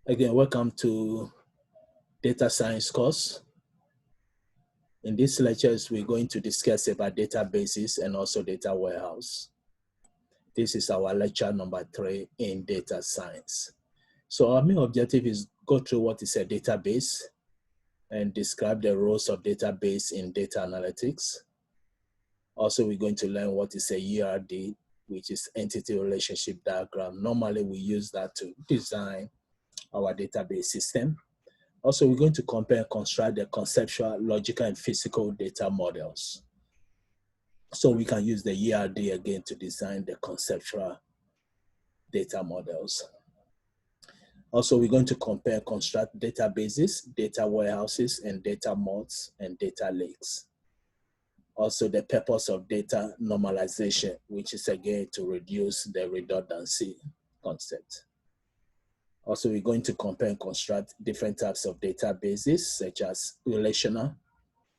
Again, welcome to data science course. In these lectures, we're going to discuss about databases and also data warehouse. This is our lecture number 3 in data science. So our main objective is go through what is a database and describe the roles of database in data analytics. Also, we're going to learn what is a URD, which is entity relationship diagram. Normally, we use that to design our database system. Also, we're going to compare and construct the conceptual, logical, and physical data models. So we can use the ERD again to design the conceptual data models. Also, we're going to compare and construct databases, data warehouses, and data marts and data lakes. Also, the purpose of data normalization, which is again to reduce the redundancy concept. Also, we're going to compare and construct different types of databases, such as relational,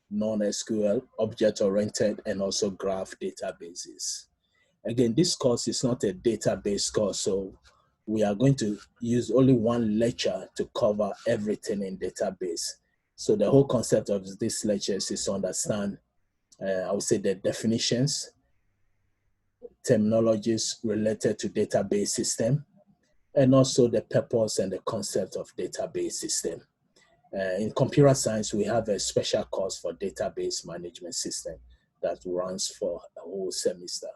non-SQL, object-oriented, and also graph databases. Again, this course is not a database course, so we are going to use only one lecture to cover everything in database. So the whole concept of this lecture is to understand, I would say, the definitions, terminologies related to database system, and also the purpose and the concept of database system. In computer science, we have a special course for database management system that runs for a whole semester.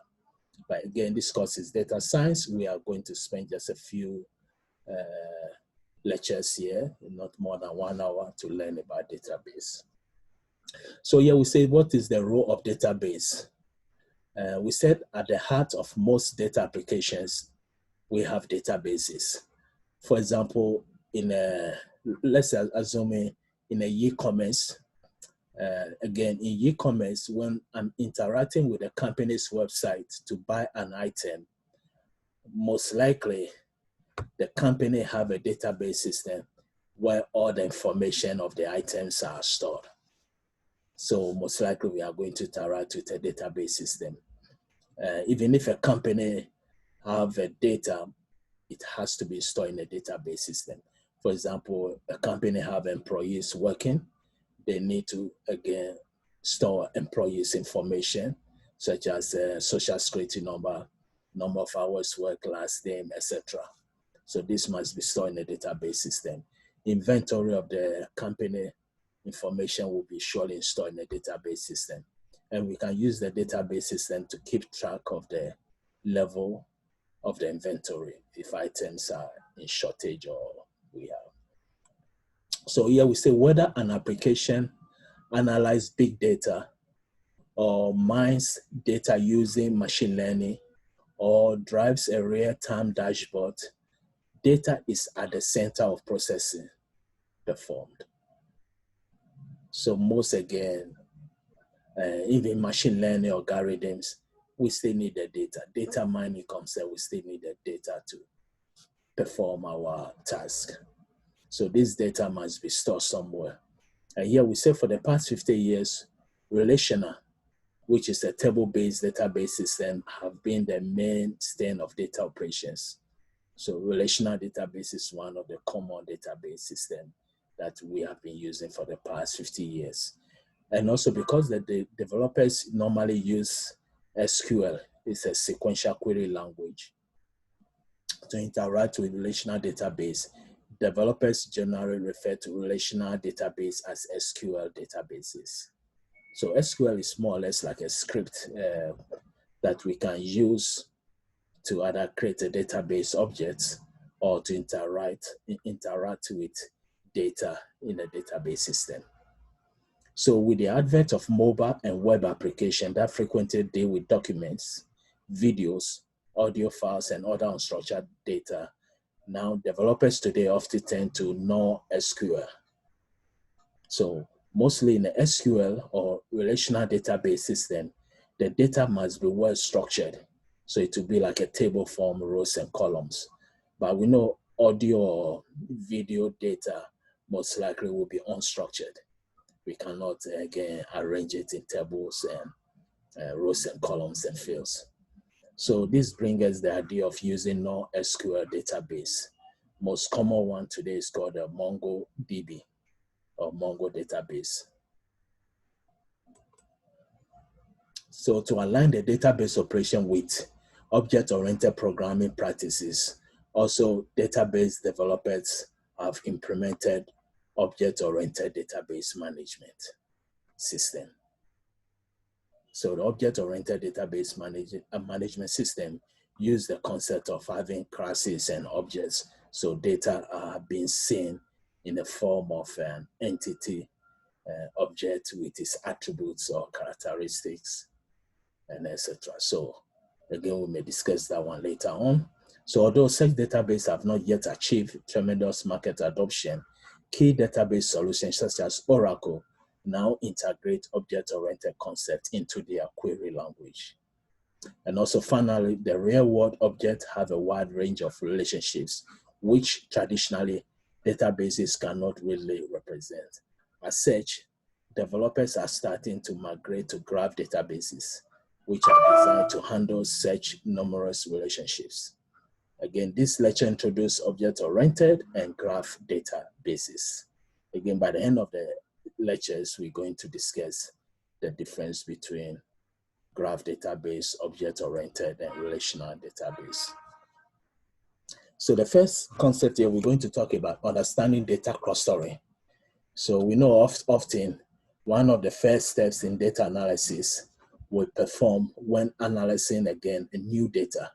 But again, this course is data science. We are going to spend just a few lectures here, not more than 1 hour, to learn about database. So here we say, what is the role of database? We said at the heart of most data applications, we have databases. For example, let's assume in a e-commerce, again, in e-commerce, when I'm interacting with a company's website to buy an item, most likely the company have a database system where all the information of the items are stored. So most likely we are going to interact with a database system. Even if a company have a data, it has to be stored in a database system. For example, a company have employees working, they need to, again, store employees' information, such as social security number, number of hours worked, last name, etc. So this must be stored in a database system. Inventory of the company information will be surely stored in a database system. And we can use the database system to keep track of the level of the inventory if items are in shortage or we have. So here we say whether an application analyzes big data or mines data using machine learning or drives a real-time dashboard, data is at the center of processing performed. So most, again, even machine learning algorithms, we still need the data. Data mining concept, we still need the data to perform our task. So this data must be stored somewhere. And here we say for the past 50 years, relational, which is a table-based database system, have been the mainstay of data operations. So relational database is one of the common database systems that we have been using for the past 50 years. And also because the developers normally use SQL, it's a sequential query language, to interact with relational database, developers generally refer to relational database as SQL databases. So SQL is more or less like a script that we can use to either create a database object or to interact with data in a database system. So with the advent of mobile and web applications that frequently deal with documents, videos, audio files, and other unstructured data, now developers today often tend to NoSQL. So mostly in the SQL or relational database system, the data must be well structured. So it will be like a table form, rows and columns. But we know audio or video data most likely will be unstructured. We cannot, again, arrange it in tables and rows and columns and fields. So this brings us the idea of using NoSQL database. most common one today is called a MongoDB or Mongo database. So to align the database operation with object-oriented programming practices, also database developers have implemented object-oriented database management system. So the object-oriented database management system use the concept of having classes and objects. So data are being seen in the form of an entity object with its attributes or characteristics and etc. So again, we may discuss that one later on. So although such databases have not yet achieved tremendous market adoption, key database solutions such as Oracle now integrate object-oriented concept into their query language. And also finally, the real-world objects have a wide range of relationships, which traditionally databases cannot really represent. As such, developers are starting to migrate to graph databases, which are designed to handle such numerous relationships. Again, this lecture introduced object-oriented and graph databases. Again, by the end of the lectures, we're going to discuss the difference between graph database, object-oriented, and relational database. So the first concept here, we're going to talk about understanding data clustering. So we know often one of the first steps in data analysis we perform when analyzing, again, a new data.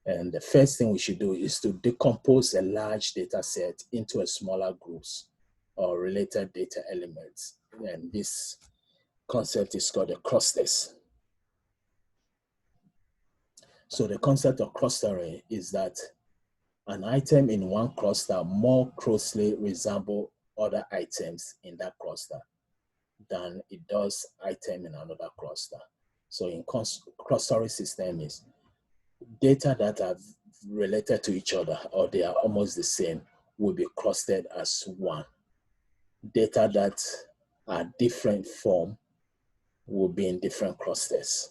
And the first thing we should do is to decompose a large data set into a smaller groups or related data elements. And this concept is called the clusters. So the concept of clustering is that an item in one cluster more closely resembles other items in that cluster than it does item in another cluster. So in clustering system is data that are related to each other or they are almost the same will be clustered as one. Data that are different form will be in different clusters.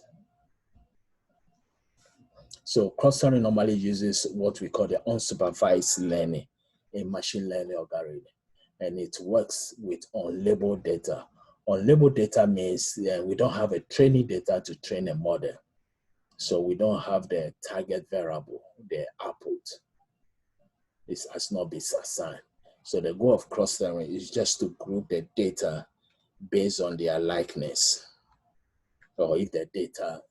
So clustering normally uses what we call the unsupervised learning in machine learning algorithm, and it works with unlabeled data. Unlabeled data means we don't have a training data to train a model. So we don't have the target variable, the output. This has not been assigned. So the goal of clustering is just to group the data based on their likeness, or if the data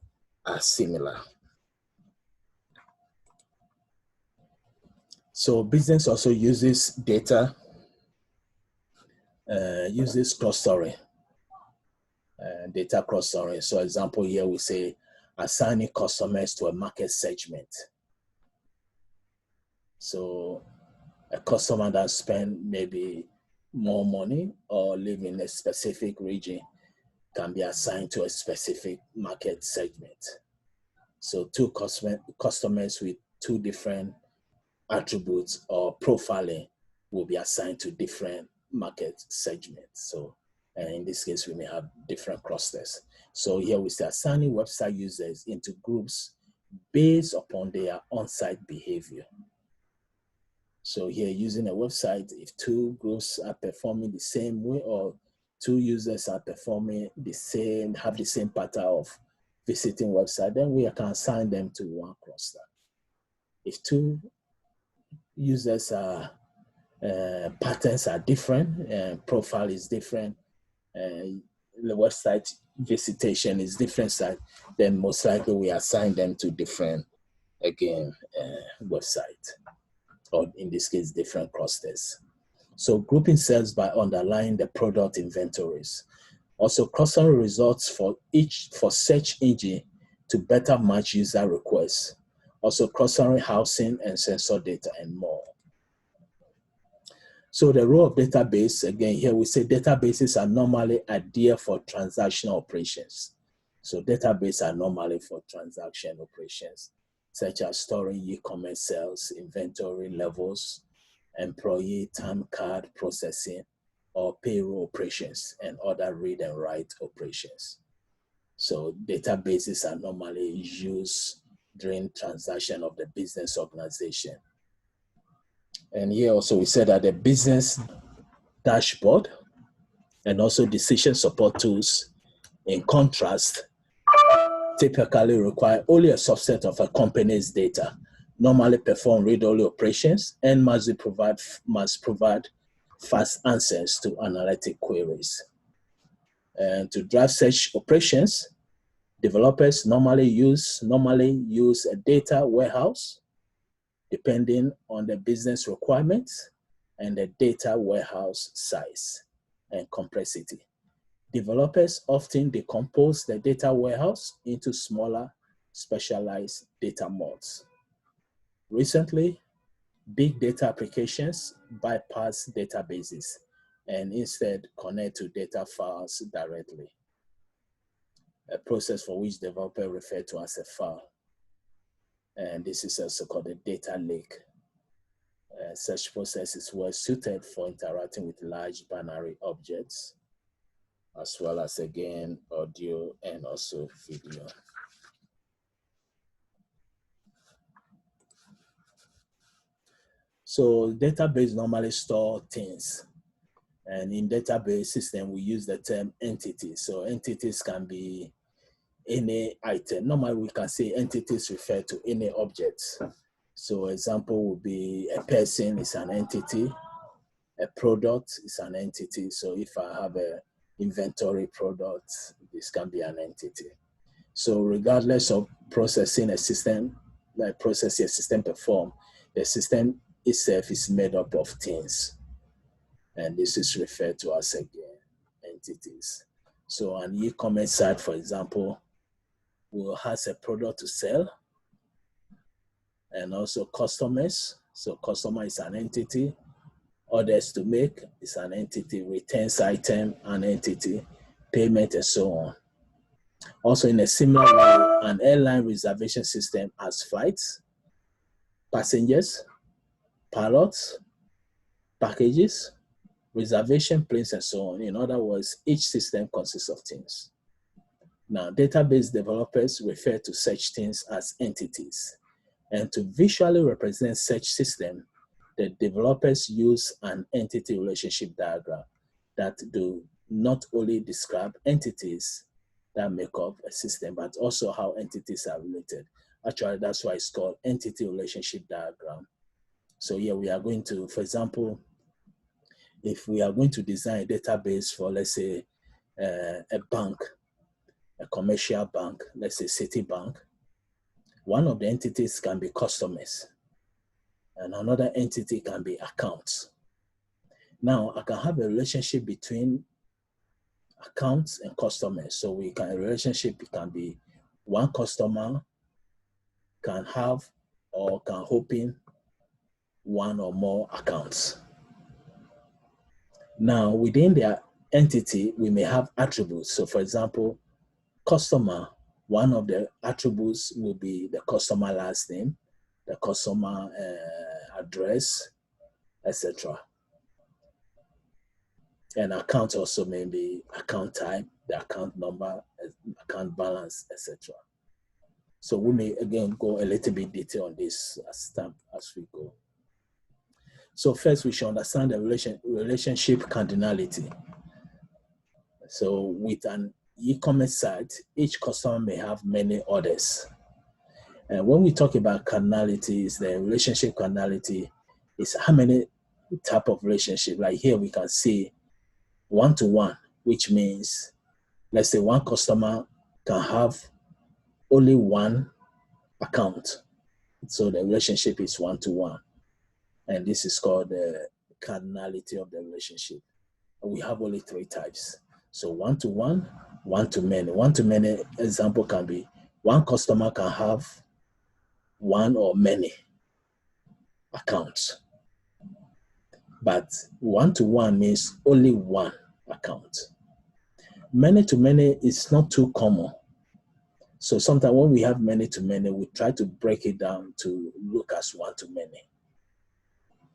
are similar. So business also uses data, uses clustering, data clustering. So example here we say assigning customers to a market segment. So a customer that spend maybe more money or live in a specific region can be assigned to a specific market segment. So two customers with two different attributes or profiling will be assigned to different market segments. So in this case, we may have different clusters. So here we say assigning website users into groups based upon their on-site behavior. So here using a website, if two groups are performing the same way or two users are performing the same, have the same pattern of visiting website, then we can assign them to one cluster. If two users are patterns are different, profile is different, the website visitation is different, then most likely we assign them to different, again, website, or in this case, different clusters. So grouping cells by underlying the product inventories. Also clustering results for search engine to better match user requests. Also clustering housing and sensor data and more. So the role of database, again, here we say databases are normally ideal for transactional operations. So databases are normally for transaction operations, such as storing e-commerce sales, inventory levels, employee time card processing, or payroll operations, and other read and write operations. So databases are normally used during transaction of the business organization. And here also we said that the business dashboard and also decision support tools, in contrast, typically require only a subset of a company's data, normally perform read-only operations, and must provide fast answers to analytic queries. And to drive such operations, developers normally use a data warehouse depending on the business requirements and the data warehouse size and complexity. Developers often decompose the data warehouse into smaller, specialized data mods. Recently, big data applications bypass databases and instead connect to data files directly, a process for which developers refer to as a file. And this is also called a data lake. Such processes were suited for interacting with large binary objects, as well as, again, audio and also video. So database normally store things. And in database system, we use the term entity. So entities can be any item. Normally we can say entities refer to any object. So example would be a person is an entity, a product is an entity. So if I have a inventory product, this can be an entity. So regardless of processing a system, like processing a system perform, the system itself is made up of things. And this is referred to as, again, entities. So an e-commerce site, for example, will has a product to sell and also customers. So customer is an entity, orders to make is an entity, returns item, an entity, payment, and so on. Also, in a similar way, an airline reservation system has flights, passengers, pilots, packages, reservation planes, and so on. In other words, each system consists of things. Now, database developers refer to such things as entities. And to visually represent such system, the developers use an entity relationship diagram that do not only describe entities that make up a system, but also how entities are related. Actually, that's why it's called entity relationship diagram. So here we are going to, for example, if we are going to design a database for, let's say, a bank, a commercial bank, let's say Citibank, one of the entities can be customers, and another entity can be accounts. Now, I can have a relationship between accounts and customers. So a relationship can be one customer can have or can open one or more accounts. Now, within their entity, we may have attributes. So for example, customer, one of the attributes will be the customer last name, the customer address, etc. And account also may be account type, the account number, account balance, etc. So we may again go a little bit detail on this as we go. So first we should understand the relationship cardinality. So with an e-commerce site, each customer may have many orders. And when we talk about cardinality, is the relationship cardinality is how many type of relationship. Like here we can see one-to-one, which means, let's say one customer can have only one account. So the relationship is one-to-one. And this is called the cardinality of the relationship. And we have only three types. So one-to-one, one-to-many. One-to-many example can be one customer can have one or many accounts. But one-to-one means only one account. Many-to-many is not too common. So sometimes when we have many-to-many, we try to break it down to look as one-to-many.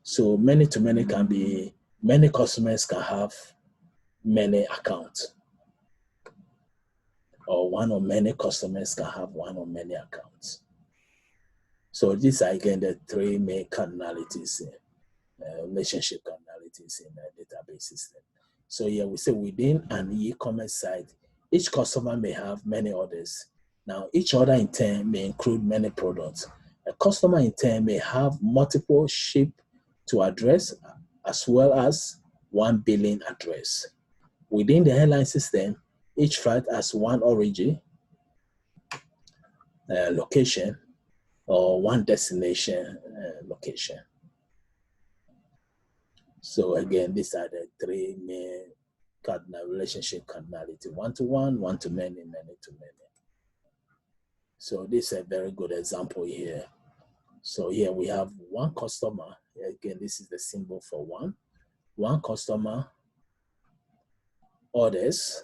So many-to-many can be many customers can have many accounts, or one or many customers can have one or many accounts. So these are again the three main cardinalities here. relationship cardinalities in a database system. So here we say within an e-commerce site, each customer may have many orders. Now, each order in turn may include many products. A customer in turn may have multiple ship to address as well as one billing address. Within the airline system, each flight has one origin, location, or one destination location. So again, these are the three main cardinal relationship cardinality: one-to-one, one-to-many, many-to-many. So this is a very good example here. So here we have one customer. Again, this is the symbol for one. One customer orders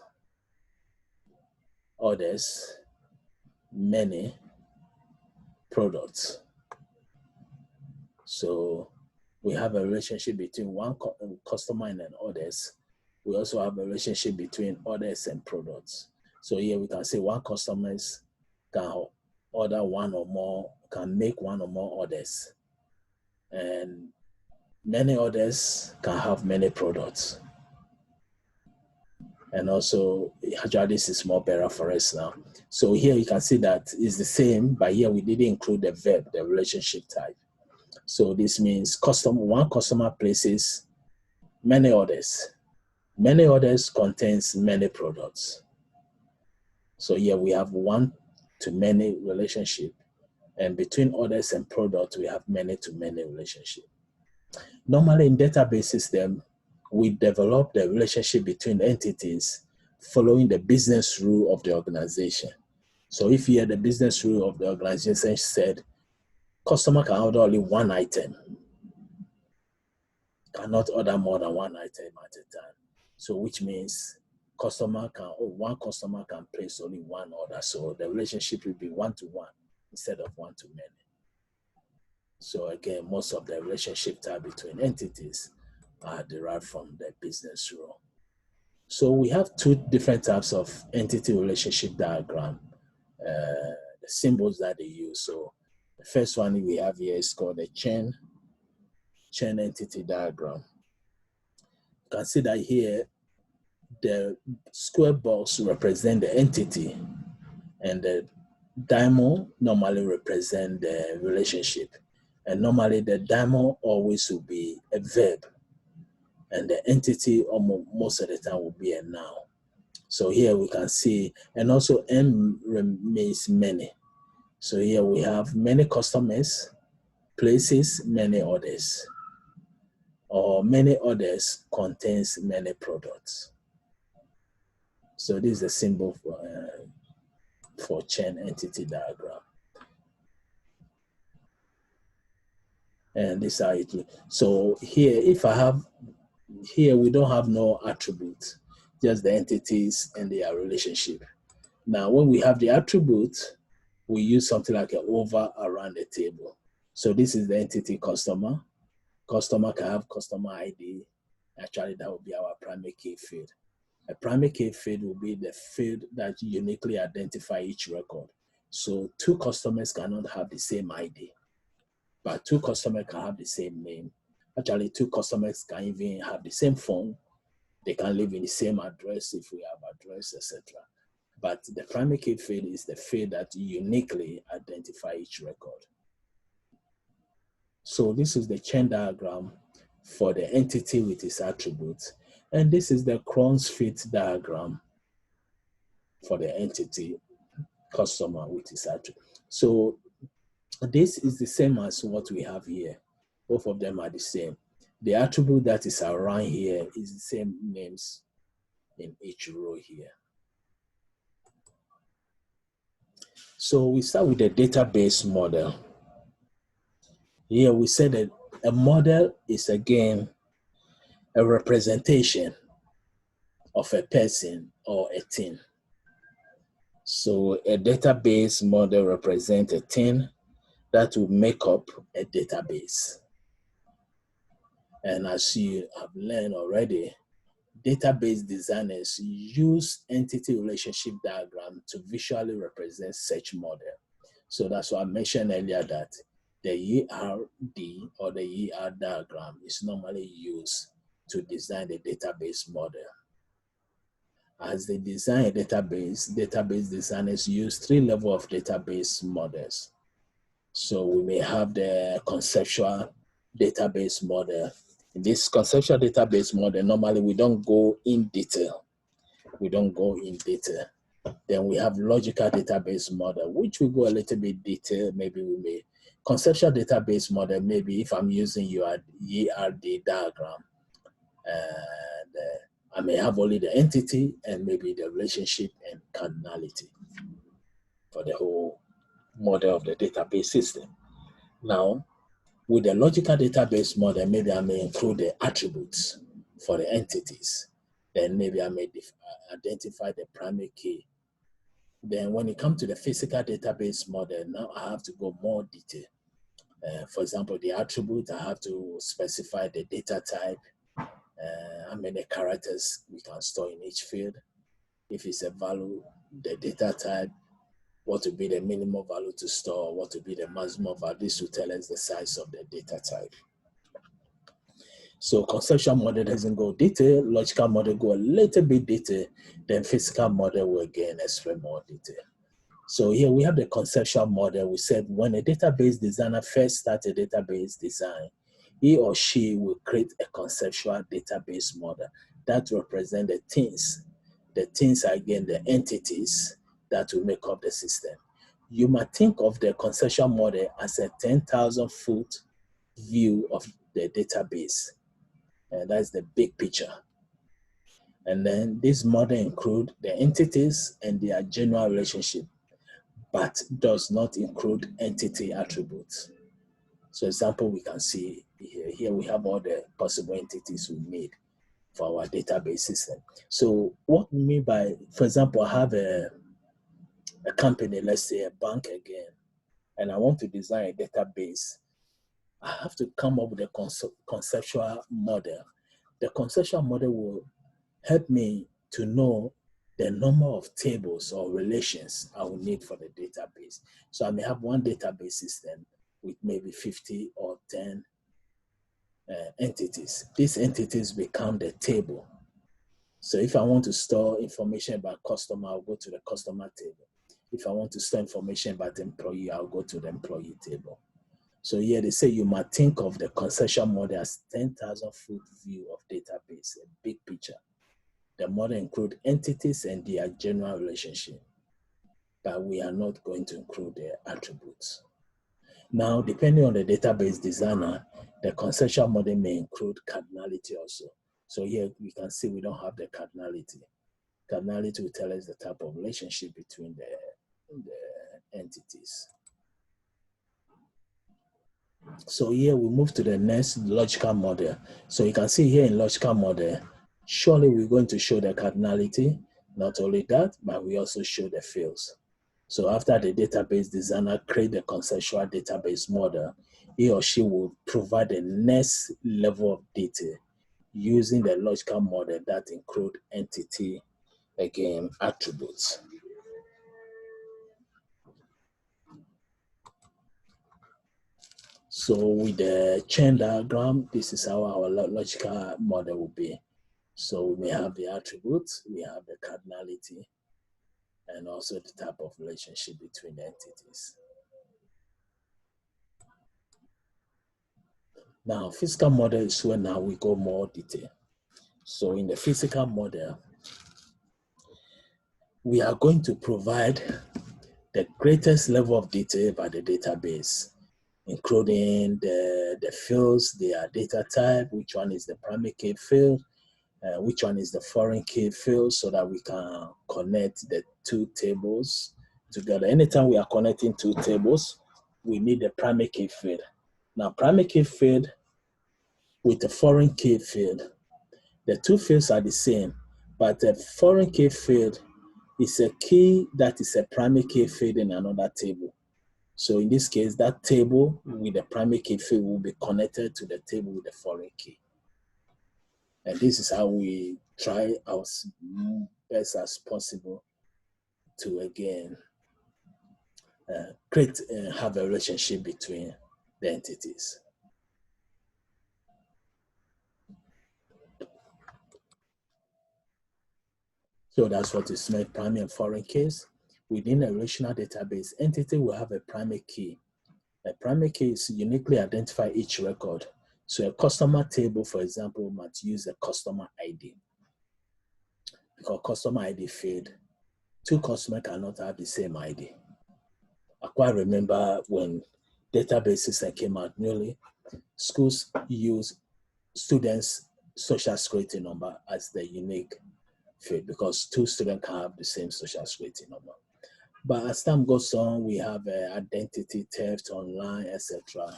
many products. So we have a relationship between one customer and an orders. We also have a relationship between orders and products. So here we can say one customer can order one or more, can make one or more orders. And many orders can have many products. And also, actually, this is more better for us now. So here you can see that it's the same, but here we didn't include the verb, the relationship type. So this means one customer places many orders. Many orders contains many products. So here we have one-to-many relationship, and between orders and products, we have many-to-many relationship. Normally in database system, we develop the relationship between entities following the business rule of the organization. So if here the business rule of the organization said, customer can order only one item, cannot order more than one item at a time. So which means one customer can place only one order. So the relationship will be one-to-one instead of one-to-many. So again, most of the relationship type between entities are derived from the business rule. So we have two different types of entity relationship diagram, the symbols that they use. So the first one we have here is called a chain entity diagram. You can see that here, the square box represent the entity, and the diamond normally represent the relationship. And normally the diamond always will be a verb, and the entity most of the time will be a noun. So here we can see, and also M means many. So here we have many customers, places many orders, or many orders contains many products. So this is a symbol for chain entity diagram. And this is how it looks. So here, here we don't have no attributes, just the entities and their relationship. Now, when we have the attributes, we use something like an over around the table. So this is the entity customer. Customer can have customer ID. Actually, that would be our primary key field. A primary key field will be the field that uniquely identify each record. So two customers cannot have the same ID, but two customers can have the same name. Actually, two customers can even have the same phone. They can live in the same address if we have address, etc. But the primary key field is the field that uniquely identify each record. So this is the chain diagram for the entity with its attributes. And this is the Cron's fit diagram for the entity customer with its attributes. So this is the same as what we have here. Both of them are the same. The attribute that is around here is the same names in each row here. So we start with the database model. Here we said that a model is again a representation of a person or a thing. So a database model represents a thing that will make up a database. And as you have learned already, database designers use entity relationship diagram to visually represent such model. So that's why I mentioned earlier that The ERD or the ER diagram is normally used to design the database model. As they design a database designers use 3 levels of database models. So we may have the conceptual database model. In this conceptual database model, normally we don't go in detail. Then we have logical database model, which will go a little bit detailed. Maybe we may conceptual database model. Maybe if I'm using your ERD diagram, and I may have only the entity and maybe the relationship and cardinality for the whole model of the database system. Now, with the logical database model, maybe I may include the attributes for the entities. Then maybe I may identify the primary key. Then when it comes to the physical database model, now I have to go more detail. For example, the attribute, I have to specify the data type, how many characters we can store in each field. If it's a value, the data type, what will be the minimum value to store, what will be the maximum value. This will tell us the size of the data type. So conceptual model doesn't go detail, logical model go a little bit detail, then physical model will again explain more detail. So here we have the conceptual model. We said when a database designer first starts a database design, he or she will create a conceptual database model that represent the things. The things are again the entities that will make up the system. You might think of the conceptual model as a 10,000-foot view of the database. And that's the big picture. And then this model includes the entities and their general relationship, but does not include entity attributes. So example, we can see here we have all the possible entities we made for our database system. So what we mean by, for example, I have a company, let's say a bank again, and I want to design a database. I have to come up with a conceptual model. The conceptual model will help me to know the number of tables or relations I will need for the database. So I may have one database system with maybe 50 or 10 entities. These entities become the table. So if I want to store information about customer, I'll go to the customer table. If I want to store information about employee, I'll go to the employee table. So here they say you might think of the conceptual model as 10,000-foot view of database, a big picture. The model includes entities and their general relationship, but we are not going to include their attributes. Now, depending on the database designer, the conceptual model may include cardinality also. So here we can see we don't have the cardinality. Cardinality will tell us the type of relationship between the entities. So here we move to the next logical model. So you can see here in logical model, surely we're going to show the cardinality. Not only that, but we also show the fields. So after the database designer create the conceptual database model, he or she will provide the next level of detail using the logical model that include entity, again, attributes. So with the chain diagram, this is how our logical model will be. So we may have the attributes, we have the cardinality, and also the type of relationship between the entities. Now, physical model is where now we go more detail. So in the physical model, we are going to provide the greatest level of detail about the database, including the fields, their data type, which one is the primary key field, which one is the foreign key field, so that we can connect the two tables together. Anytime we are connecting two tables, we need the primary key field. Now, primary key field with the foreign key field, the two fields are the same, but the foreign key field is a key that is a primary key field in another table. So in this case, that table with the primary key field will be connected to the table with the foreign key. And this is how we try as best as possible to again create have a relationship between the entities. So that's what is meant primary and foreign keys. Within a relational database, entity will have a primary key. A primary key is uniquely identify each record. So a customer table, for example, might use a customer ID. Because customer ID field, two customers cannot have the same ID. I quite remember when databases came out newly, schools use students' social security number as the unique field because two students can have the same social security number. But as time goes on, we have identity theft online, etc.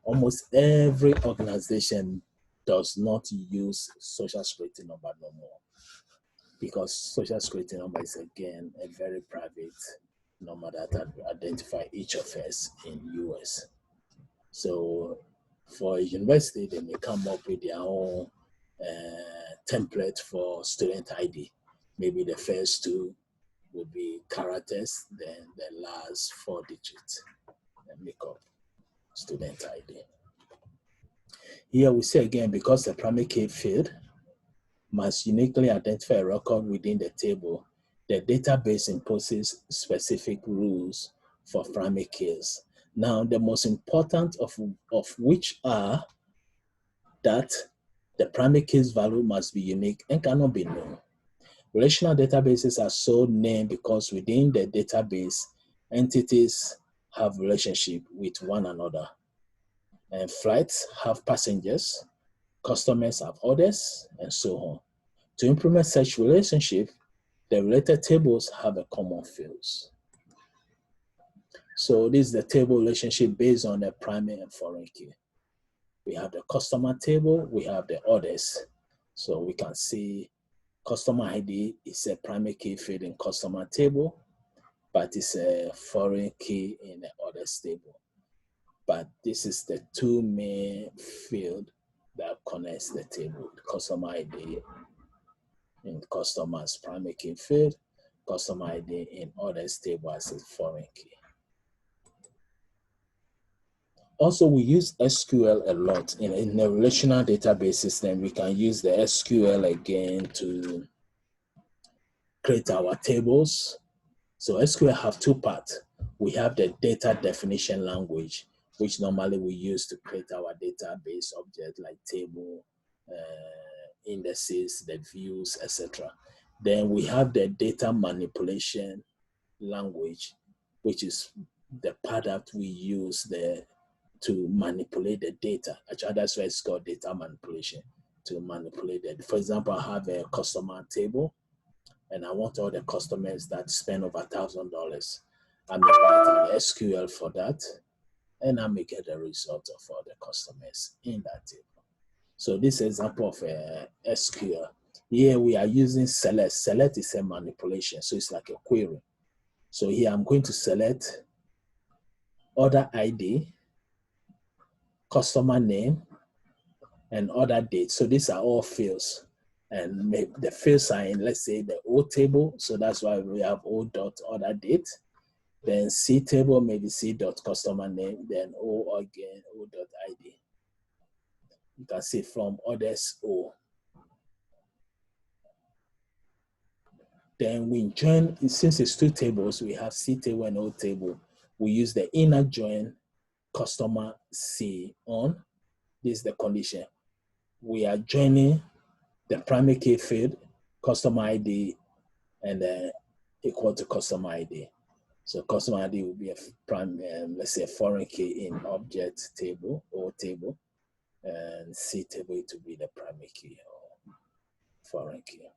Almost every organization does not use social security number no more because social security number is again a very private number that identify each of us in US. So for a university, they may come up with their own template for student ID. Maybe the first two would be characters, then the last 4 digits and make up student ID. Here we say again, because the primary key field must uniquely identify a record within the table, the database imposes specific rules for primary keys. Now, the most important of which are that the primary keys value must be unique and cannot be known. Relational databases are so named because within the database, entities have relationship with one another. And flights have passengers, customers have orders, and so on. To implement such relationship, the related tables have a common fields. So this is the table relationship based on the primary and foreign key. We have the customer table, we have the orders. So we can see customer ID is a primary key field in customer table, but it's a foreign key in the orders table. But this is the two main field that connects the table, the customer ID in customer's primary key field, customer ID in orders table as a foreign key. Also, we use SQL a lot in a relational database system. We can use the SQL again to create our tables. So SQL have two parts. We have the data definition language, which normally we use to create our database object like table, indices, the views, etc. Then we have the data manipulation language, which is the part that we use there to manipulate the data. Actually, that's why it's called data manipulation, to manipulate it. For example, I have a customer table, and I want all the customers that spend over $1,000. I may write an SQL for that, and I may get the result of all the customers in that table. So this example of SQL, here we are using select. Select is a manipulation, so it's like a query. So here I'm going to select order ID, customer name, and order date. So these are all fields. And the fields are in, let's say, the O table. So that's why we have O dot order date. Then C table, maybe C dot customer name. Then O again, O dot ID. You can see from orders O. Then we join, since it's two tables, we have C table and O table. We use the inner join customer C on. This is the condition. We are joining the primary key field, customer ID, and equal to customer ID. So customer ID will be a let's say a foreign key in object table or table, and C table to be the primary key or foreign key.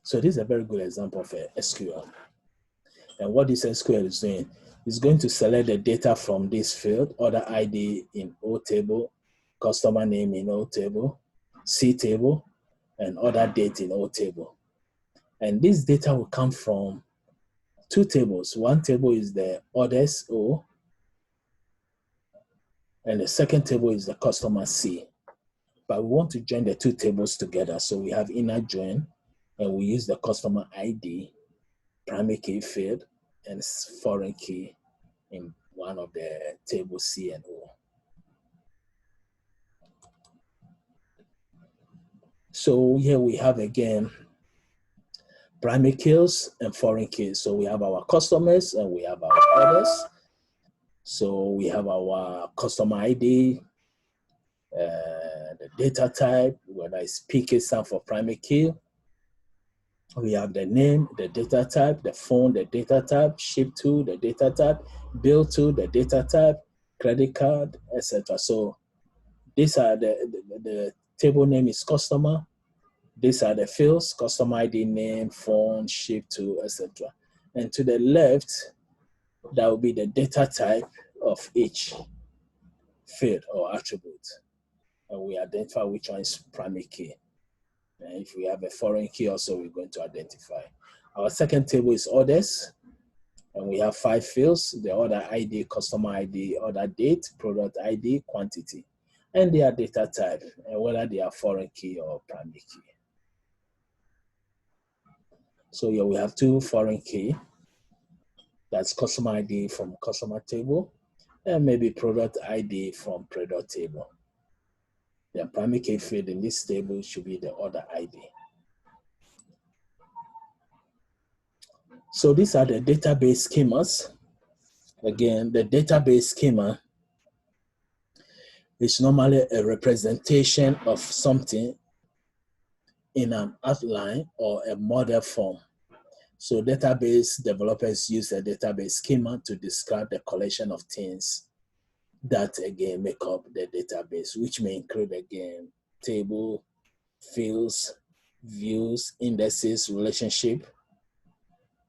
So this is a very good example of SQL. And what this SQL is doing is going to select the data from this field, order ID in O table, customer name in O table, C table, and order date in O table. And this data will come from two tables. One table is the orders O, and the second table is the customer C. But we want to join the two tables together. So we have inner join, and we use the customer ID, primary key field, and foreign key in one of the tables C and O. So here we have again primary keys and foreign keys. So we have our customers and we have our orders. So we have our customer ID, the data type, whether it's PK stand for primary key. We have the name, the data type, the phone, the data type, ship to, the data type, bill to, the data type, credit card, etc. So these are the table name is customer. These are the fields, customer ID, name, phone, ship to, etc. And to the left, that will be the data type of each field or attribute. And we identify which one is primary key. And if we have a foreign key also, we're going to identify. Our second table is orders. And we have 5 fields: the order ID, customer ID, order date, product ID, quantity. And their data type, and whether they are foreign key or primary key. So here we have 2 foreign key. That's customer ID from customer table, and maybe product ID from product table. The primary key field in this table should be the order ID. So these are the database schemas. Again, the database schema is normally a representation of something in an outline or a model form. So database developers use a database schema to describe the collection of things that again make up the database, which may include again table, fields, views, indexes, relationship,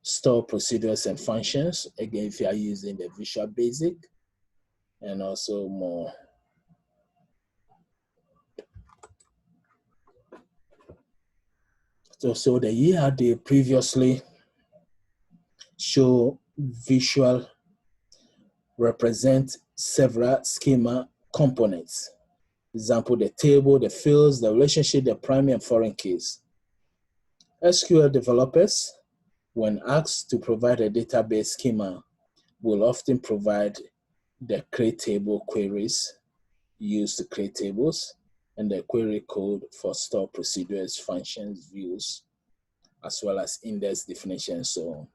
store procedures and functions, again if you are using the Visual Basic, and also more. So the year they previously show visual represent several schema components. Example, the table, the fields, the relationship, the primary and foreign keys. SQL developers, when asked to provide a database schema, will often provide the create table queries used to create tables and the query code for store procedures, functions, views, as well as index definition and so on.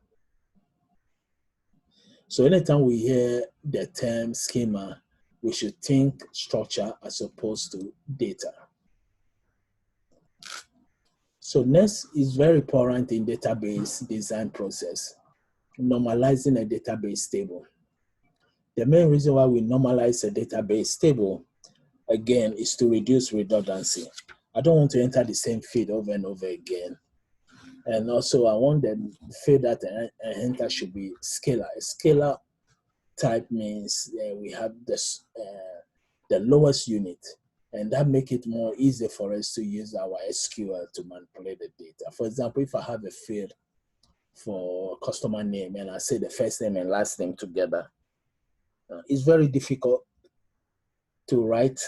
So anytime we hear the term schema, we should think structure as opposed to data. So next is very important in database design process, normalizing a database table. The main reason why we normalize a database table, again, is to reduce redundancy. I don't want to enter the same field over and over again. And also I want the field that I enter should be scalar. A scalar type means we have this, the lowest unit, and that make it more easy for us to use our SQL to manipulate the data. For example, if I have a field for customer name and I say the first name and last name together, it's very difficult to write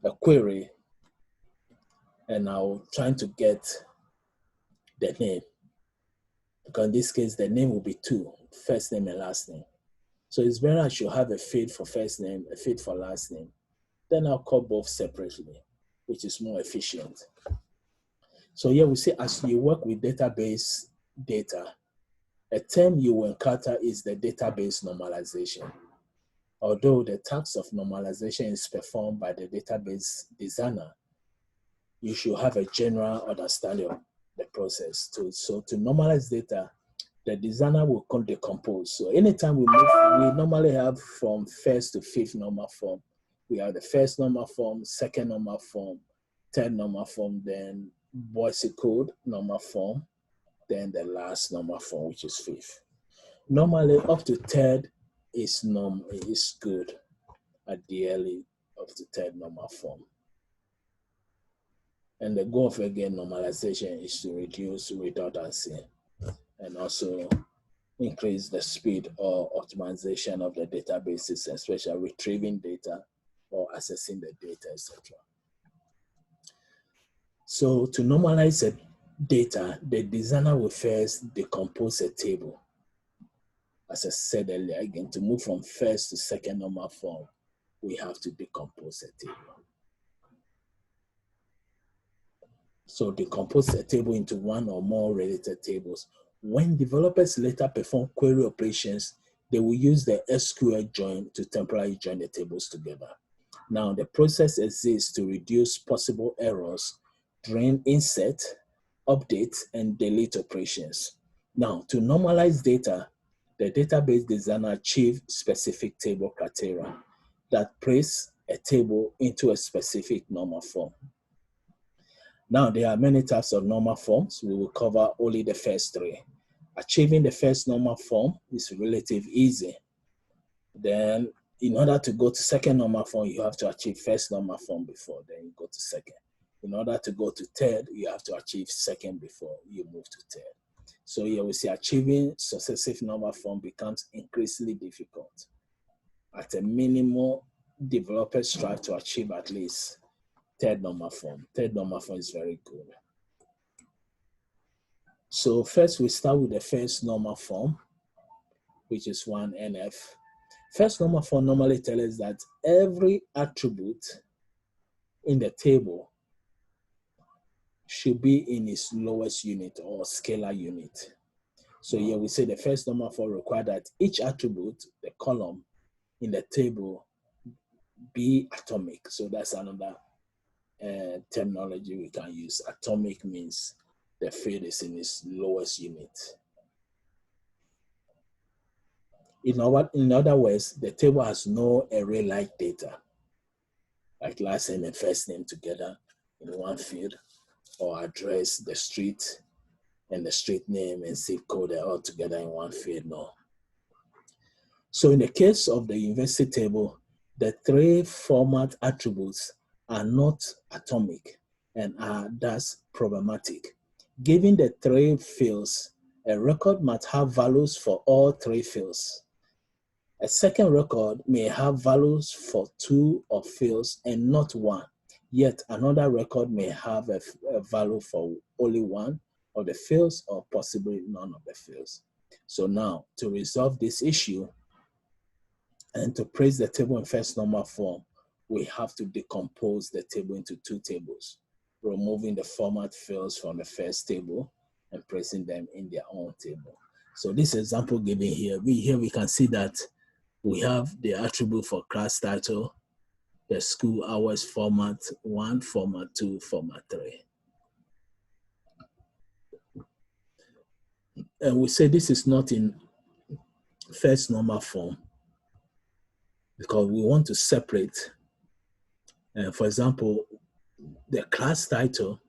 a query and now trying to get the name, because in this case the name will be 2, first name and last name. So it's better I should have a field for first name, a field for last name. Then I'll call both separately, which is more efficient. So here we see as you work with database data, a term you will encounter is the database normalization. Although the task of normalization is performed by the database designer, you should have a general understanding of the process. So to normalize data, the designer will decompose. So anytime we normally have from first to fifth normal form. We have the first normal form, second normal form, third normal form, then Boise code normal form, then the last normal form, which is fifth. Normally up to third is good, ideally up to third normal form. And the goal of again normalization is to reduce redundancy and also increase the speed or optimization of the databases, especially retrieving data or accessing the data, etc. So to normalize the data, the designer will first decompose a table. As I said earlier, again, to move from first to second normal form, we have to decompose a table. So decompose a table into one or more related tables. When developers later perform query operations, they will use the SQL join to temporarily join the tables together. Now, the process exists to reduce possible errors during insert, update, and delete operations. Now, to normalize data, the database designer achieves specific table criteria that place a table into a specific normal form. Now, there are many types of normal forms. We will cover only the first three. Achieving the first normal form is relatively easy. Then, in order to go to second normal form, you have to achieve first normal form before, then you go to second. In order to go to third, you have to achieve second before you move to third. So here we see achieving successive normal form becomes increasingly difficult. At a minimum, developers strive to achieve at least third normal form. Third normal form is very good. So first we start with the first normal form, which is 1NF. First normal form normally tells us that every attribute in the table should be in its lowest unit or scalar unit. So here we say the first normal form requires that each attribute, the column in the table, be atomic. So that's another terminology we can use. Atomic means the field is in its lowest unit. In other words, the table has no array-like data, like last name and first name together in one field, or address, the street, and the street name and zip code are all together in one field. No. So in the case of the university table, the three format attributes are not atomic and are thus problematic. Given the three fields, a record must have values for all three fields. A second record may have values for two of fields and not one, yet another record may have a value for only one of the fields or possibly none of the fields. So now, to resolve this issue and to place the table in first normal form, we have to decompose the table into two tables, removing the format fields from the first table and placing them in their own table. So this example given here, we can see that we have the attribute for class title, the school hours format 1, format 2, format 3. And we say this is not in first normal form because we want to separate, for example, the class title,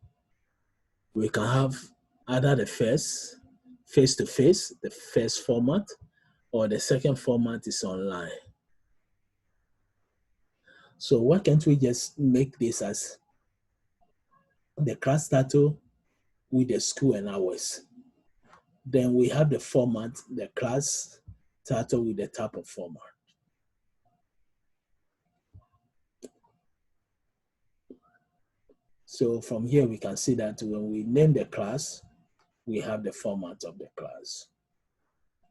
we can have either the first, face-to-face, the first format, or the second format is online. So why can't we just make this as the class title with the school and hours? Then we have the format, the class title with the type of format. So from here, we can see that when we name the class, we have the format of the class.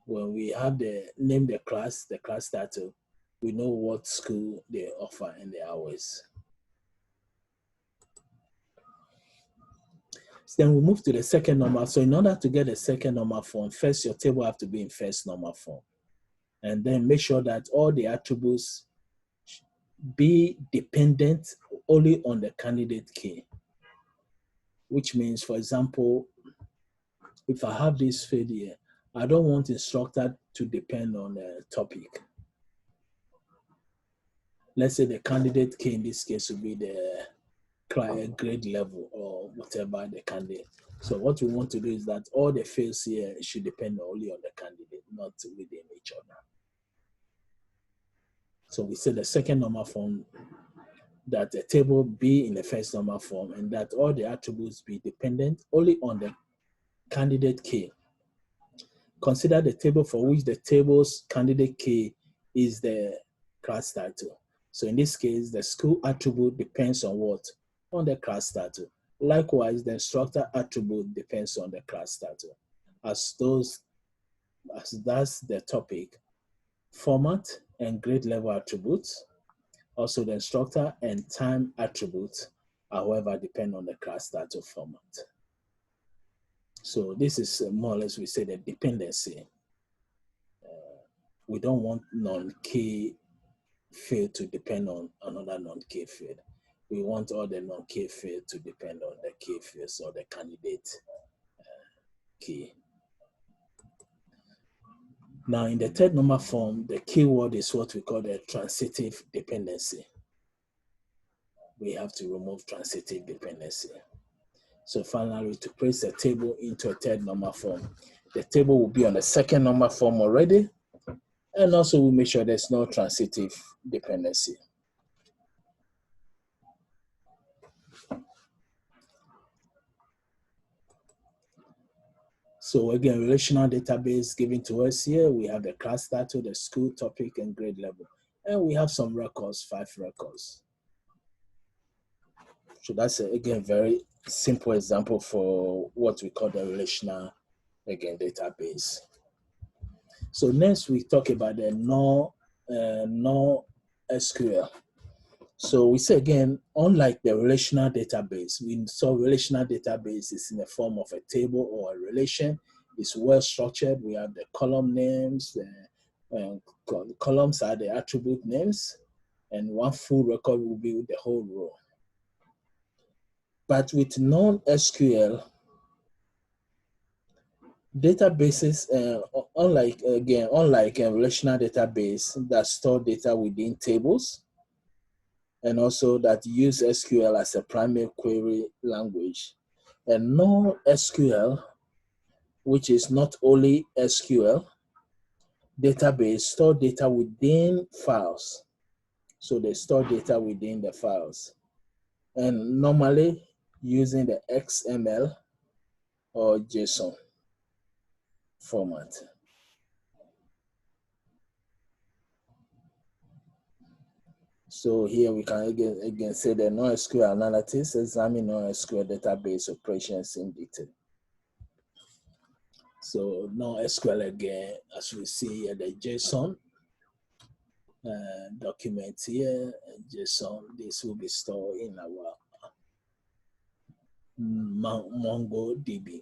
When we have name the class title, we know what school they offer and the hours. So then we move to the second normal. So in order to get a second normal form, first your table have to be in first normal form. And then make sure that all the attributes be dependent only on the candidate key. Which means, for example, if I have this field here, I don't want instructor to depend on a topic. Let's say the candidate key in this case will be the grade level or whatever the candidate. So what we want to do is that all the fields here should depend only on the candidate, not within each other. So we say the second normal form, that the table be in the first normal form and that all the attributes be dependent only on the candidate key. Consider the table for which the table's candidate key is the class title. So in this case, the school attribute depends on what? On the class title. Likewise, the instructor attribute depends on the class title. As that's the topic, format and grade level attributes, also the instructor and time attributes however, depend on the class data format. So this is more or less, we say, the dependency. We don't want non-key field to depend on another non-key field. We want all the non-key field to depend on the key fields or the candidate key. Now, in the third normal form, the keyword is what we call the transitive dependency. We have to remove transitive dependency. So finally, to place a table into a third normal form, the table will be on the second normal form already, and also we'll make sure there's no transitive dependency. So again, relational database given to us here, we have the class title, the school topic, and grade level. And we have some records, 5 records. So that's, again, very simple example for what we call the relational, again, database. So next we talk about the NoSQL. So we say again, unlike the relational database, we saw relational database is in the form of a table or a relation. It's well structured. We have the column names, the columns are the attribute names, and one full record will be with the whole row. But with non-SQL databases, unlike a relational database that store data within tables, and also that use SQL as a primary query language, and NoSQL, which is not only SQL database, store data within files. So they store data within the files, and normally using the XML or JSON format. So here we can again say the NoSQL analytics, examine NoSQL database operations in detail. So NoSQL again, as we see here, the JSON document here, and JSON, this will be stored in our MongoDB.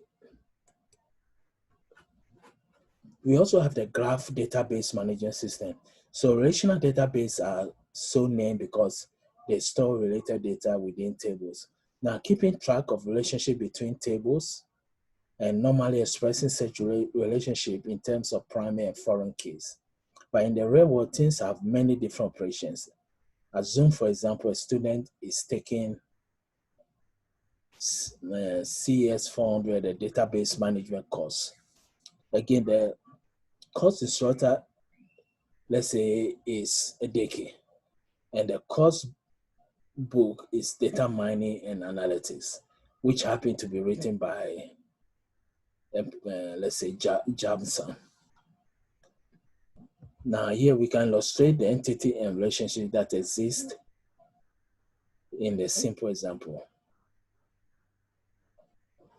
We also have the graph database management system. So relational database are so named because they store related data within tables. Now, keeping track of relationship between tables and normally expressing such relationship in terms of primary and foreign keys. But in the real world, things have many different operations. Assume, for example, a student is taking CS 400, a database management course. Again, the course instructor, let's say, is a Deke, and the course book is data mining and analytics, which happen to be written by, let's say, Jabson. Now here we can illustrate the entity and relationship that exist in the simple example.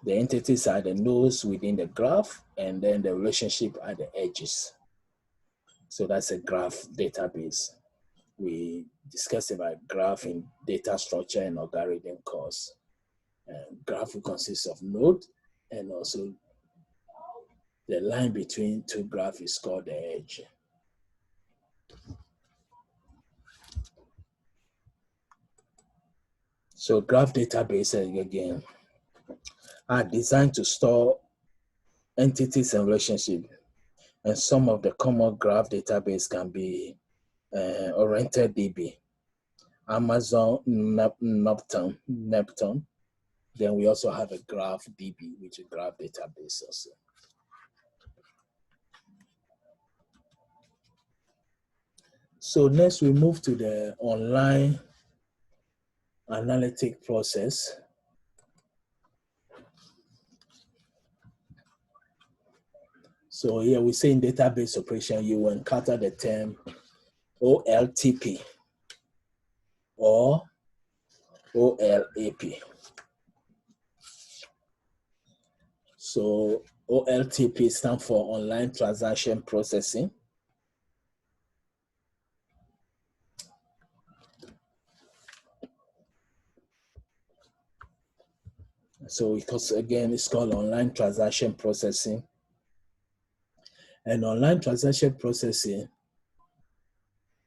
The entities are the nodes within the graph, and then the relationship are the edges. So that's a graph database. We discussed about graph in data structure and algorithm course. Graph will consist of node, and also the line between two graphs is called the edge. So graph databases, again, are designed to store entities and relationships. And some of the common graph database can be Oriented DB, Amazon Neptune. Then we also have a graph DB, which is graph database also. So next we move to the online analytic process. So here we say in database operation, you will encounter the term OLTP or OLAP. So OLTP stands for online transaction processing. So because again, it's called online transaction processing. And online transaction processing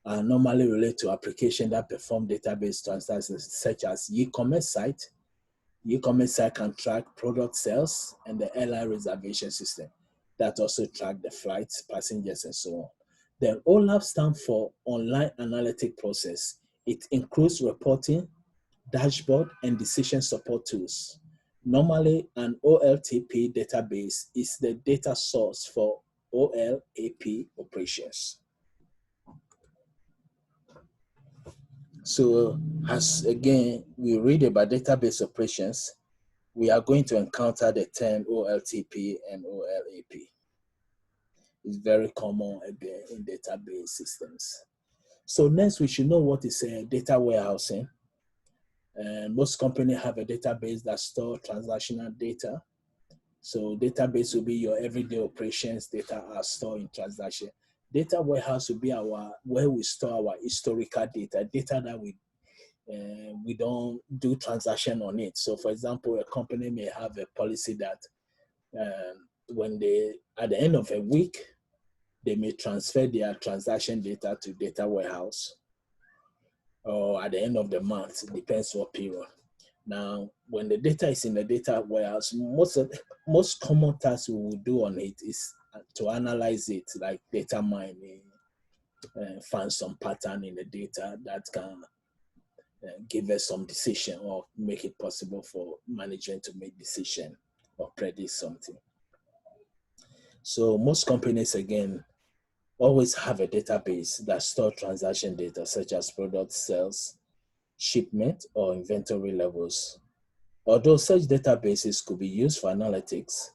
are normally related to applications that perform database transactions such as e-commerce site. E-commerce site can track product sales, and the airline reservation system that also track the flights, passengers, and so on. The OLAP stands for Online Analytic Process. It includes reporting, dashboard, and decision support tools. Normally, an OLTP database is the data source for OLAP operations. So as again, we read about database operations, we are going to encounter the term OLTP and OLAP. It's very common again in database systems. So next, we should know what is data warehousing. And most companies have a database that stores transactional data. So database will be your everyday operations data are stored in transaction. Data warehouse will be where we store our historical data that we don't do transaction on it. So for example, a company may have a policy that when at the end of a week, they may transfer their transaction data to data warehouse, or at the end of the month, it depends what period. Now, when the data is in the data warehouse, most common tasks we will do on it is to analyze it, like data mining, find some pattern in the data that can give us some decision or make it possible for management to make decision or predict something. So most companies, again, always have a database that stores transaction data such as product sales, shipment, or inventory levels. Although such databases could be used for analytics,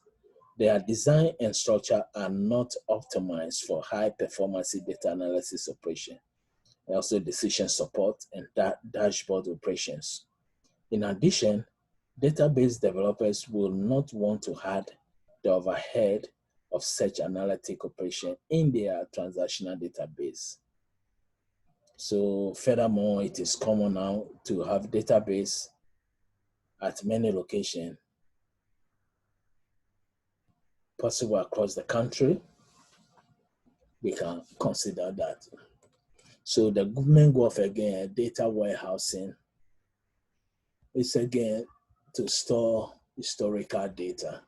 their design and structure are not optimized for high performance data analysis operation, and also decision support and dashboard operations. In addition, database developers will not want to add the overhead of such analytic operation in their transactional database. So furthermore, it is common now to have database at many locations, possible across the country. We can consider that. So the main goal of again data warehousing is again to store historical data.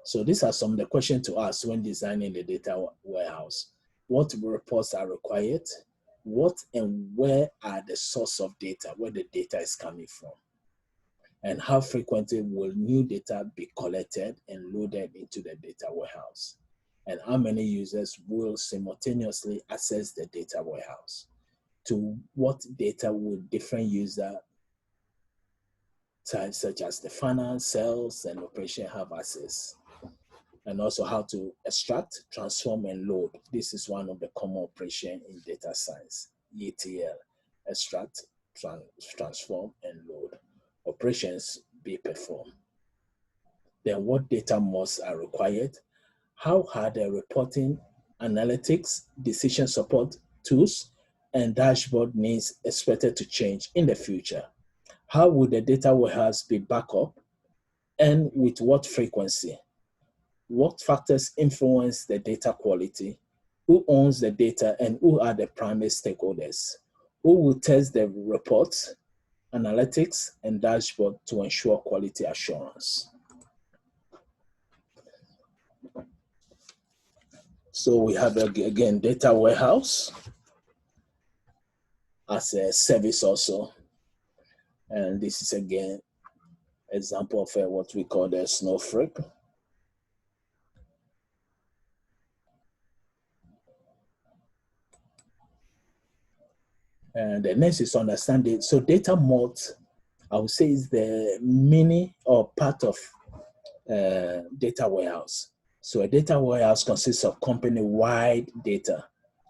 So these are some of the questions to ask when designing the data warehouse. What reports are required? What and where are the source of data, where the data is coming from? And how frequently will new data be collected and loaded into the data warehouse? And how many users will simultaneously access the data warehouse? To what data will different user types such as the finance, sales, and operation have access? And also how to extract, transform, and load. This is one of the common operations in data science, ETL, extract, transform, and load. Operations be performed. Then what data modes are required? How are the reporting, analytics, decision support tools, and dashboard needs expected to change in the future? How will the data warehouse be backed up, and with what frequency? What factors influence the data quality? Who owns the data, and who are the primary stakeholders? Who will test the reports, analytics, and dashboard to ensure quality assurance? So we have again data warehouse as a service also. And this is again example of what we call the snowflake. And the next is understanding. So data mart, I would say, is the mini or part of data warehouse. So a data warehouse consists of company-wide data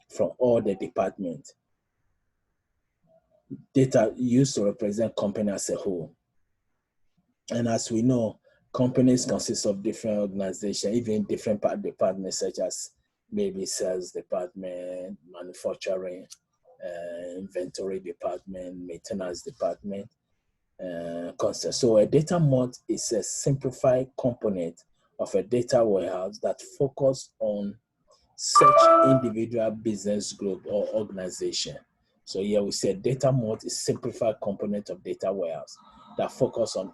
from all the departments. Data used to represent company as a whole. And as we know, companies consist of different organizations, even different departments such as maybe sales department, manufacturing, inventory department, maintenance department. concept. So a data mart is a simplified component of a data warehouse that focuses on such individual business group or organization. So here we say data mart is simplified component of data warehouse that focus on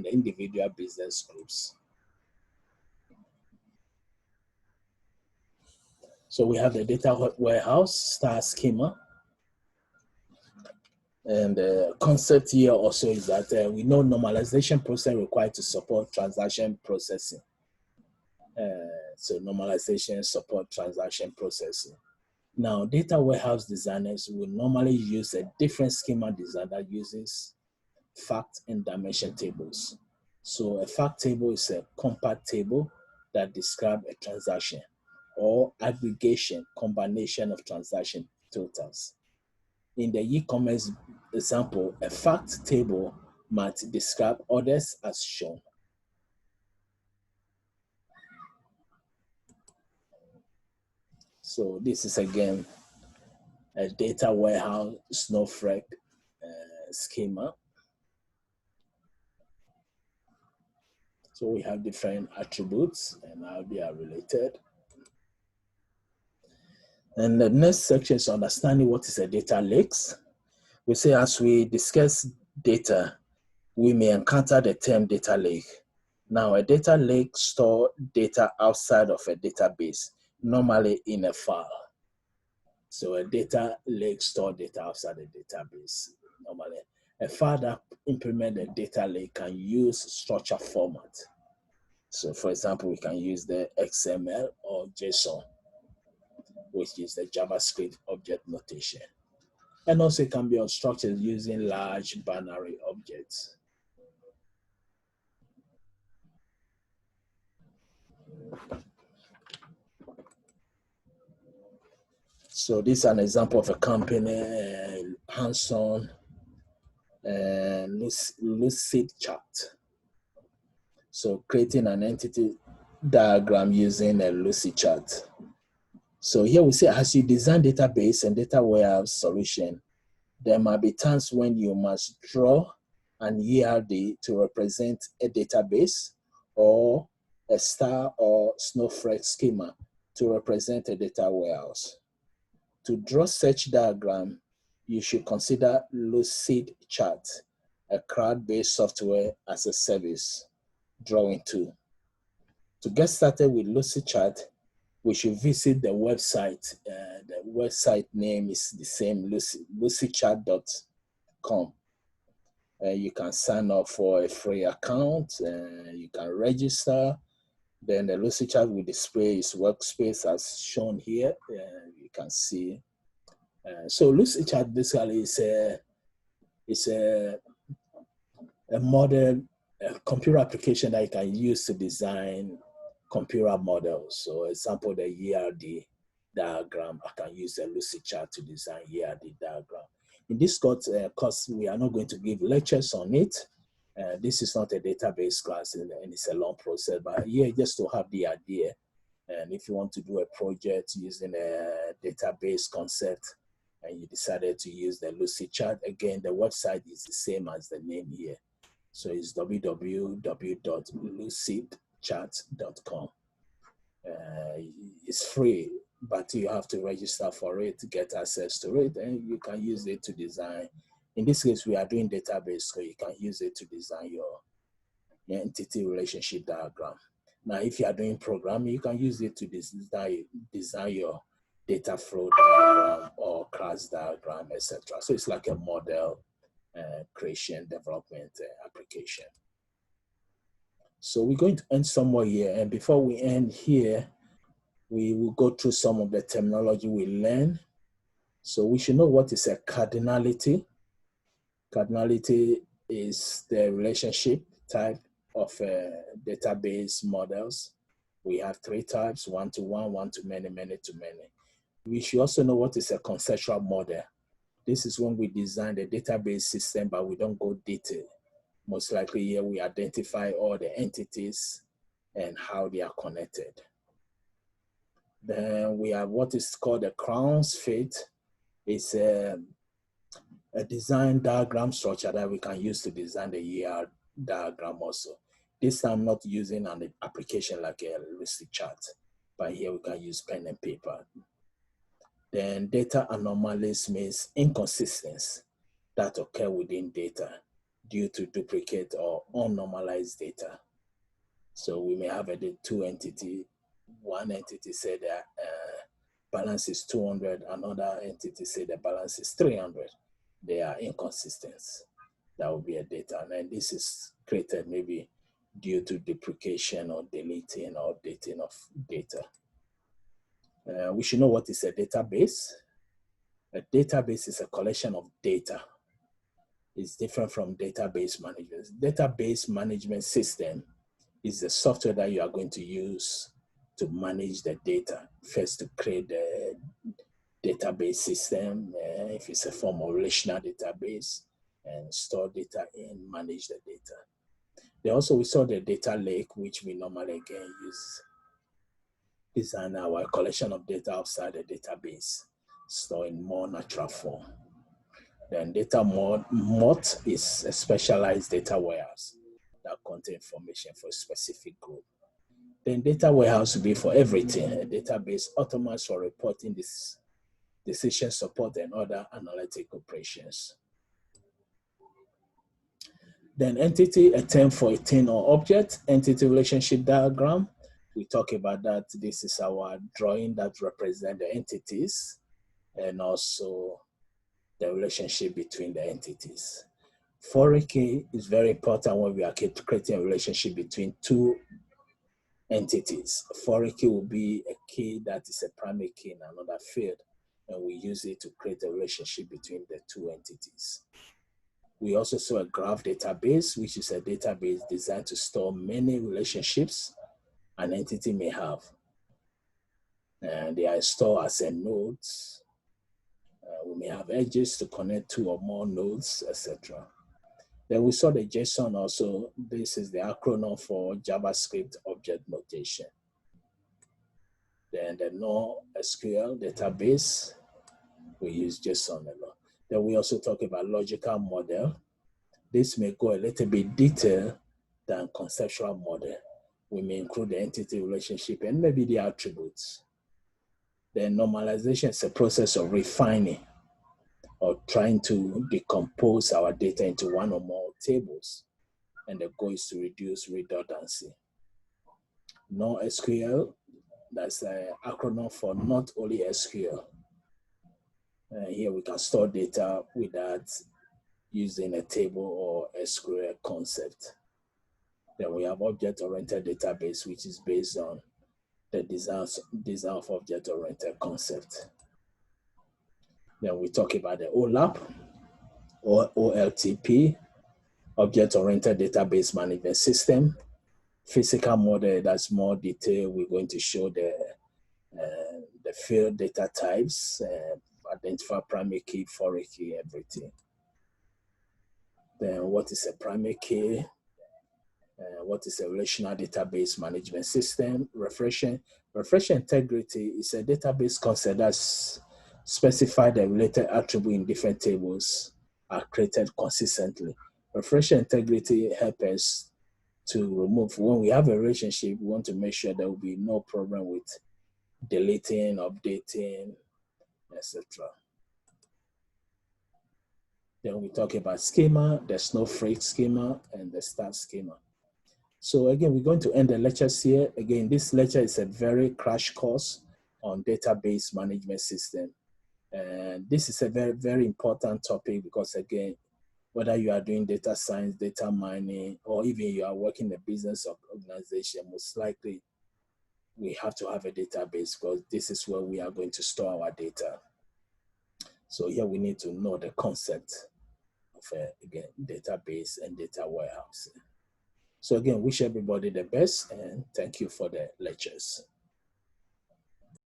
the individual business groups. So we have the data warehouse star schema. And the concept here also is that we know normalization process required to support transaction processing. So normalization support transaction processing. Now, data warehouse designers will normally use a different schema design that uses fact and dimension tables. So a fact table is a compact table that describes a transaction or aggregation combination of transaction totals. In the e-commerce example, a fact table might describe orders as shown. So this is again a data warehouse snowflake schema. So we have different attributes and how they are related. And the next section is understanding what is a data lakes. We say as we discuss data, we may encounter the term data lake. Now, a data lake stores data outside of a database, normally in a file. So a data lake stores data outside a database, normally. A file that implements a data lake can use structured format. So for example, we can use the XML or JSON, which is the JavaScript object notation. And also it can be unstructured using large binary objects. So this is an example of a company, hands-on lucid chart. So creating an entity diagram using a lucid chart. So here we say, as you design database and data warehouse solution, there might be times when you must draw an ERD to represent a database or a star or snowflake schema to represent a data warehouse. To draw such diagram, you should consider Lucid Chart, a cloud-based software as a service drawing tool. To get started with Lucid Chart, we should visit the website. The website name is the same, lucidchart.com. You can sign up for a free account. You can register. Then the Lucid Chart will display its workspace as shown here. You can see. So Lucid Chart basically is a model, a computer application that you can use to design computer models. So example, the ERD diagram, I can use a Lucid Chart to design ERD diagram. In this course, we are not going to give lectures on it. This is not a database class and it's a long process, but here just to have the idea. And if you want to do a project using a database concept and you decided to use the Lucid Chart, again, the website is the same as the name here. So it's www.lucidchart.com. It's free, but you have to register for it to get access to it, and you can use it to design. In this case, we are doing database, so you can use it to design your entity relationship diagram. Now, if you are doing programming, you can use it to design your data flow diagram or class diagram, etc. So it's like a model creation development application. So we're going to end somewhere here. And before we end here, we will go through some of the terminology we learn. So we should know what is a cardinality. Cardinality is the relationship type of database models. We have three types: one-to-one, one-to-many, many-to-many. We should also know what is a conceptual model. This is when we design the database system, but we don't go detail. Most likely here we identify all the entities and how they are connected. Then we have what is called a Crown's Fate. It's a design diagram structure that we can use to design the ER diagram also. This time not using an application like a heuristic chart, but here we can use pen and paper. Then data anomalies means inconsistency that occur within data due to duplicate or unnormalized data. So we may have two entity. One entity said that balance is 200, another entity said the balance is 300. They are inconsistent. That would be a data. And this is created maybe due to duplication or deleting or updating of data. We should know what is a database. A database is a collection of data. It's different from database management. Database management system is the software that you are going to use to manage the data. First, to create the database system, if it's a form of relational database, and store data in, manage the data. Then also we saw the data lake, which we normally again use design our collection of data outside the database, store in more natural form. Then data mart is a specialized data warehouse that contains information for a specific group. Then data warehouse will be for everything. A database automates for reporting this decision support and other analytic operations. Then entity, a term for a thing or object. Entity relationship diagram. We talk about that. This is our drawing that represents the entities and also the relationship between the entities. Foreign key is very important when we are creating a relationship between two entities. Foreign key will be a key that is a primary key in another field, and we use it to create a relationship between the two entities. We also saw a graph database, which is a database designed to store many relationships an entity may have. And they are stored as a nodes. We may have edges to connect two or more nodes, etc. Then we saw the JSON also. This is the acronym for JavaScript Object Notation. Then the NoSQL database, we use JSON a lot. Then we also talk about logical model. This may go a little bit detailed than conceptual model. We may include the entity relationship and maybe the attributes. Then normalization is a process of refining or trying to decompose our data into one or more tables. And the goal is to reduce redundancy. NoSQL, that's an acronym for not only SQL. Here we can store data without using a table or SQL concept. Then we have object-oriented database, which is based on the design of object-oriented concept. Then we talk about the OLAP or OLTP, object-oriented database management system. Physical model, that's more detailed. We're going to show the field data types, identify primary key, foreign key, everything. Then what is a primary key? What is a relational database management system? Refresher integrity is a database concept that's specified the related attribute in different tables are created consistently. Refresher integrity helps us to remove, when we have a relationship, we want to make sure there will be no problem with deleting, updating, etc. Then we talk about schema, the snowflake schema, and the star schema. So again, we're going to end the lectures here. Again, this lecture is a very crash course on database management system. And this is a very, very important topic because again, whether you are doing data science, data mining, or even you are working in a business organization, most likely we have to have a database because this is where we are going to store our data. So here we need to know the concept of again, database and data warehouse. So again, wish everybody the best and thank you for the lectures.